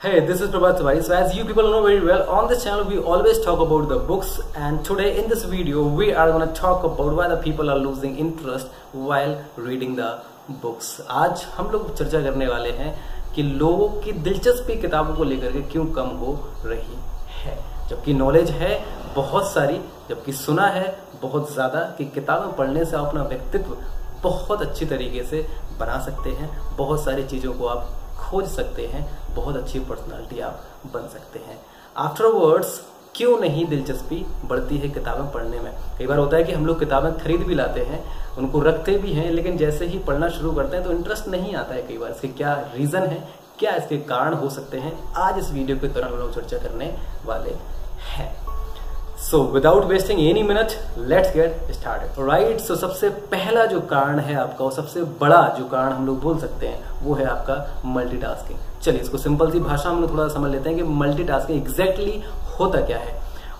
Hey, this is Prabhat Tiwari. So as you people know very well, on this channel we always talk about the books, and today in this video we are going to talk about why the people are losing interest while reading the books. आज हम लोग चर्चा करने वाले हैं कि लोगों की दिलचस्पी किताबों को लेकर के क्यों कम हो रही है, जबकि नॉलेज है बहुत सारी, जबकि सुना है बहुत ज़्यादा कि किताबें पढ़ने से आप अपना व्यक्तित्व बहुत अच्छी तरीके से बना सकते हैं, बहुत सारी चीज़ों को आप खोज सकते हैं, बहुत अच्छी पर्सनालिटी आप बन सकते हैं। आफ्टरवर्ड्स क्यों नहीं दिलचस्पी बढ़ती है किताबें पढ़ने में? कई बार होता है कि हम लोग किताबें खरीद भी लाते हैं, उनको रखते भी हैं, लेकिन जैसे ही पढ़ना शुरू करते हैं तो इंटरेस्ट नहीं आता है। कई बार इसके क्या रीज़न है, क्या इसके कारण हो सकते हैं, आज इस वीडियो के दौरान हम लोग चर्चा करने वाले हैं। So without wasting any minute, let's get started. Right? So सबसे पहला जो कारण है आपका, और सबसे बड़ा जो कारण हम लोग बोल सकते हैं, वो है आपका मल्टीटास्किंग। चलिए इसको सिंपल सी भाषा में थोड़ा समझ लेते हैं कि मल्टीटास्किंग एग्जैक्टली होता क्या है।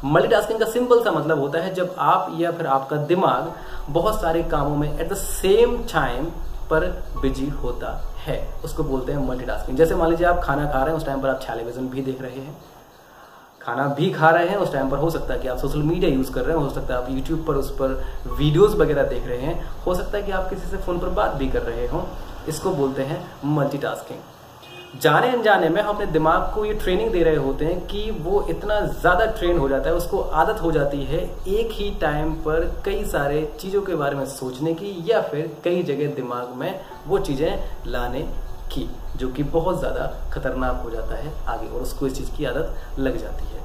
मल्टीटास्किंग का सिंपल सा मतलब होता है जब आप या फिर आपका दिमाग बहुत सारे कामों में एट द सेम टाइम पर बिजी होता है, उसको बोलते हैं मल्टीटास्किंग। जैसे मान लीजिए आप खाना खा रहे हैं, उस टाइम पर आप टेलीविजन भी देख रहे हैं, खाना भी खा रहे हैं, उस टाइम पर हो सकता है कि आप सोशल मीडिया यूज कर रहे हैं, हो सकता है आप यूट्यूब पर उस पर वीडियोस वगैरह देख रहे हैं, हो सकता है कि आप किसी से फोन पर बात भी कर रहे हो। इसको बोलते हैं मल्टीटास्किंग। जाने अनजाने में हम अपने दिमाग को ये ट्रेनिंग दे रहे होते हैं कि वो इतना ज्यादा ट्रेन हो जाता है, उसको आदत हो जाती है एक ही टाइम पर कई सारे चीजों के बारे में सोचने की, या फिर कई जगह दिमाग में वो चीजें लाने की, जो कि बहुत ज्यादा खतरनाक हो जाता है आगे, और उसको इस चीज की आदत लग जाती है।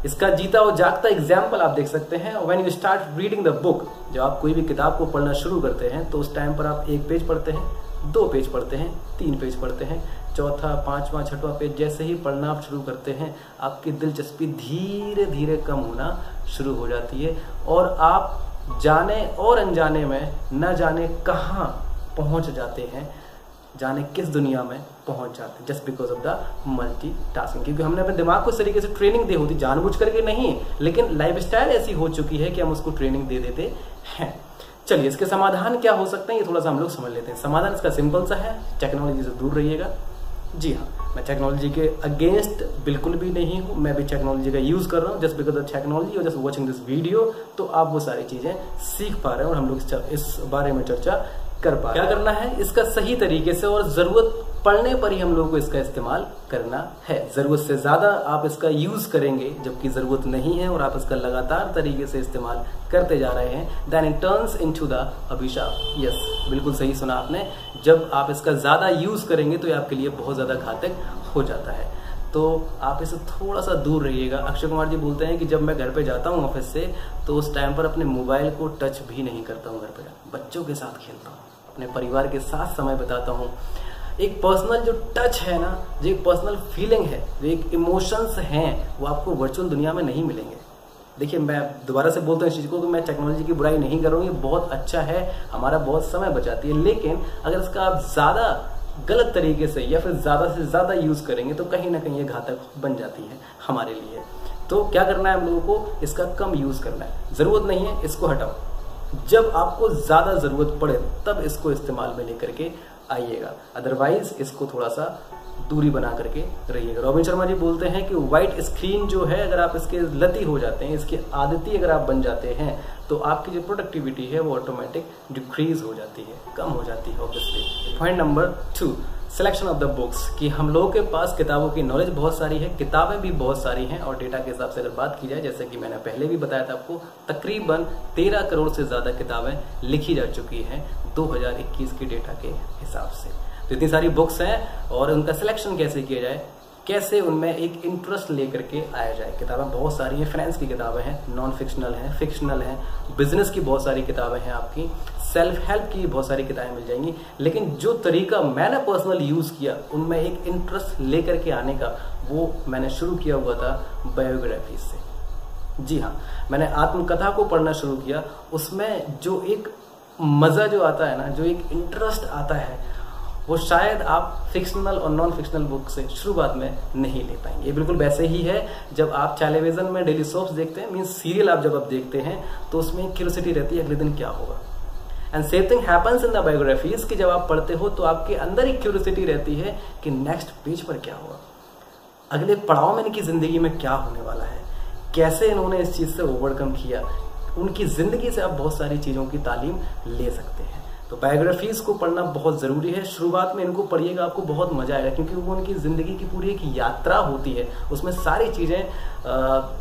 इसका जीता और जागता एग्जाम्पल आप देख सकते हैं when you start reading the book. जब आप कोई भी किताब को पढ़ना शुरू करते हैं तो उस टाइम पर आप 1 पेज पढ़ते हैं, 2 पेज पढ़ते हैं, 3 पेज पढ़ते हैं, चौथा, 5वां, 6वां पेज जैसे ही पढ़ना आप शुरू करते हैं, आपकी दिलचस्पी धीरे धीरे कम होना शुरू हो जाती है, और आप जाने और अनजाने में न जाने कहाँ पहुंच जाते हैं, जाने किस दुनिया में पहुंच जाते हैं, just because of the multitasking. क्योंकि हमने अपने दिमाग को इस तरीके से ट्रेनिंग दी होती, जानबूझ करके नहीं, लेकिन लाइफस्टाइल ऐसी हो चुकी है कि हम उसको ट्रेनिंग दे देते हैं। चलिए इसके समाधान क्या हो सकते हैं, ये थोड़ा सा हम लोग समझ लेते हैं। समाधान इसका सिंपल सा है, टेक्नोलॉजी से दूर रहिएगा। जी हाँ, मैं टेक्नोलॉजी के अगेंस्ट बिल्कुल भी नहीं हूँ, मैं भी टेक्नोलॉजी का यूज कर रहा हूँ। जस्ट बिकॉज ऑफ टेक्नोलॉजी और जस्ट वॉचिंग दिस वीडियो, तो आप वो सारी चीजें सीख पा रहे हैं और हम लोग इस बारे में चर्चा कर पा। क्या करना है इसका सही तरीके से, और जरूरत पड़ने पर ही हम लोगों को इसका इस्तेमाल करना है। जरूरत से ज्यादा आप इसका यूज करेंगे जबकि जरूरत नहीं है, और आप इसका लगातार तरीके से इस्तेमाल करते जा रहे हैं, then it turns into the अभिशाप। यस, बिल्कुल सही सुना आपने। जब आप इसका ज्यादा यूज करेंगे तो ये आपके लिए बहुत ज्यादा घातक हो जाता है, तो आप इससे थोड़ा सा दूर रहिएगा। अक्षय कुमार जी बोलते हैं कि जब मैं घर पे जाता हूँ ऑफिस से, तो उस टाइम पर अपने मोबाइल को टच भी नहीं करता हूँ। घर पे बच्चों के साथ खेलता हूँ, अपने परिवार के साथ समय बिताता हूँ। एक पर्सनल जो टच है ना, जो एक पर्सनल फीलिंग है, जो एक इमोशंस हैं, वो आपको वर्चुअल दुनिया में नहीं मिलेंगे। देखिए, मैं दोबारा से बोलता हूँ इस चीज को कि मैं टेक्नोलॉजी की बुराई नहीं कर रहा हूँ, ये बहुत अच्छा है, हमारा बहुत समय बचाती है, लेकिन अगर इसका आप ज्यादा गलत तरीके से या फिर ज्यादा से ज्यादा यूज करेंगे तो कहीं ना कहीं ये घातक बन जाती है हमारे लिए। तो क्या करना है हम लोगों को, इसका कम यूज करना है। जरूरत नहीं है इसको हटाओ, जब आपको ज्यादा जरूरत पड़े तब इसको इस्तेमाल में लेकर के आइएगा, अदरवाइज इसको थोड़ा सा दूरी बना करके रहिएगा। रॉबिन शर्मा जी बोलते हैं कि व्हाइट स्क्रीन जो है, अगर आप इसके लती हो जाते हैं, इसके आदती अगर आप बन जाते हैं, तो आपकी जो प्रोडक्टिविटी है वो ऑटोमेटिक डिक्रीज हो जाती है, कम हो जाती है obviously. Point number 2, selection of the books. कि हम लोगों के पास किताबों की नॉलेज बहुत सारी है, किताबें भी बहुत सारी हैं, और डेटा के हिसाब से अगर बात की जाए, जैसे कि मैंने पहले भी बताया था आपको, तकरीबन 13 करोड़ से ज्यादा किताबें लिखी जा चुकी हैं 2021 के डेटा के हिसाब से। तो इतनी सारी बुक्स हैं, और उनका सिलेक्शन कैसे किया जाए, कैसे उनमें एक इंटरेस्ट लेकर के आया जाए। किताबें बहुत सारी हैं, फाइनेंस की किताबें हैं, नॉन फिक्शनल हैं, फिक्शनल हैं, बिजनेस की बहुत सारी किताबें हैं, आपकी सेल्फ हेल्प की बहुत सारी किताबें मिल जाएंगी। लेकिन जो तरीका मैंने पर्सनल यूज किया उनमें एक इंटरेस्ट लेकर के आने का, वो मैंने शुरू किया हुआ था बायोग्राफी से। जी हाँ, मैंने आत्मकथा को पढ़ना शुरू किया, उसमें जो एक मजा जो आता है ना, जो एक इंटरेस्ट आता है, वो शायद आप फिक्शनल और नॉन फिक्शनल बुक से शुरुआत में नहीं ले पाएंगे। ये बिल्कुल वैसे ही है जब आप टेलीविजन में डेली सोप्स देखते हैं, मींस सीरियल आप जब देखते हैं, तो उसमें क्यूरियोसिटी रहती है अगले दिन क्या होगा। And same thing happens in the biographies, कि जब आप पढ़ते हो तो आपके अंदर एक क्यूरियोसिटी रहती है कि नेक्स्ट पेज पर क्या होगा। अगले पड़ाव में इनकी ज़िंदगी में क्या होने वाला है, कैसे इन्होंने इस चीज़ से ओवरकम किया, उनकी ज़िंदगी से आप बहुत सारी चीज़ों की तालीम ले सकते हैं। तो बायोग्राफीज को पढ़ना बहुत ज़रूरी है। शुरुआत में इनको पढ़िएगा, आपको बहुत मज़ा आएगा, क्योंकि वो उनकी ज़िंदगी की पूरी एक यात्रा होती है। उसमें सारी चीज़ें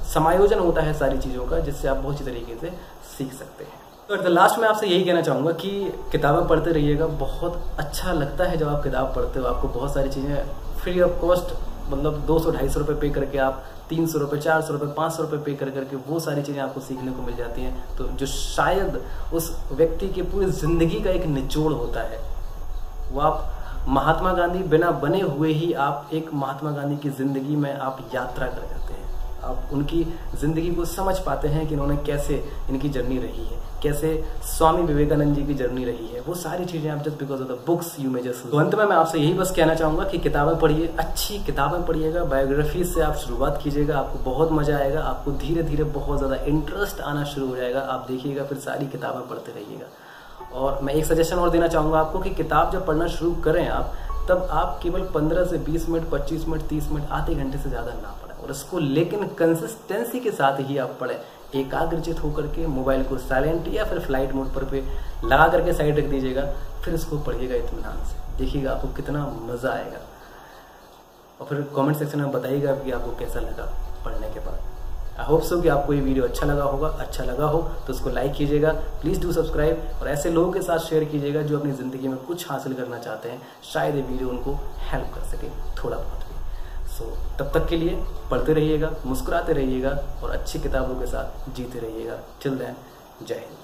समायोजन होता है सारी चीज़ों का, जिससे आप बहुत अच्छी तरीके से सीख सकते हैं। तो एट द लास्ट में आपसे यही कहना चाहूँगा कि किताबें पढ़ते रहिएगा। बहुत अच्छा लगता है जब आप किताब पढ़ते हो, आपको बहुत सारी चीज़ें फ्री ऑफ कॉस्ट, मतलब 200-250 रुपये पे करके आप 300 रुपये, 400 रुपये, 500 रुपये पे करके वो सारी चीज़ें आपको सीखने को मिल जाती हैं। तो जो शायद उस व्यक्ति की पूरी ज़िंदगी का एक निचोड़ होता है, वो आप महात्मा गांधी बिना बने हुए ही आप एक महात्मा गांधी की ज़िंदगी में आप यात्रा कर जाते हैं। आप उनकी ज़िंदगी को समझ पाते हैं कि इन्होंने कैसे इनकी जर्नी रही है, कैसे स्वामी विवेकानंद जी की जर्नी रही है। वो सारी चीज़ें आप just because of the books you may just. तो अंत में मैं आपसे यही बस कहना चाहूँगा कि किताबें पढ़िए, अच्छी किताबें पढ़िएगा। बायोग्राफी से आप शुरुआत कीजिएगा, आपको बहुत मज़ा आएगा, आपको धीरे धीरे बहुत ज़्यादा इंटरेस्ट आना शुरू हो जाएगा। आप देखिएगा, फिर सारी किताबें पढ़ते रहिएगा। और मैं एक सजेशन और देना चाहूँगा आपको कि किताब जब पढ़ना शुरू करें आप, तब आप केवल 15 से 20 मिनट, 25 मिनट, 30 मिनट, आधे घंटे से ज़्यादा ना पढ़ें। और इसको लेकिन कंसिस्टेंसी के साथ ही आप पढ़ें, एकाग्रचित होकर के। मोबाइल को साइलेंट या फिर फ्लाइट मोड पर पे लगा करके साइड रख दीजिएगा, फिर इसको पढ़िएगा इत्मीनान से। देखिएगा आपको कितना मज़ा आएगा। और फिर कमेंट सेक्शन में बताइएगा कि आपको कैसा लगा पढ़ने के बाद। आई होप सो कि आपको ये वीडियो अच्छा लगा होगा। अच्छा लगा हो तो उसको लाइक कीजिएगा, प्लीज़ डू सब्सक्राइब, और ऐसे लोगों के साथ शेयर कीजिएगा जो अपनी ज़िंदगी में कुछ हासिल करना चाहते हैं। शायद ये वीडियो उनको हेल्प कर सके थोड़ा बहुत भी। सो तब तक के लिए पढ़ते रहिएगा, मुस्कुराते रहिएगा और अच्छी किताबों के साथ जीते रहिएगा। टिल देन, जय हिंद।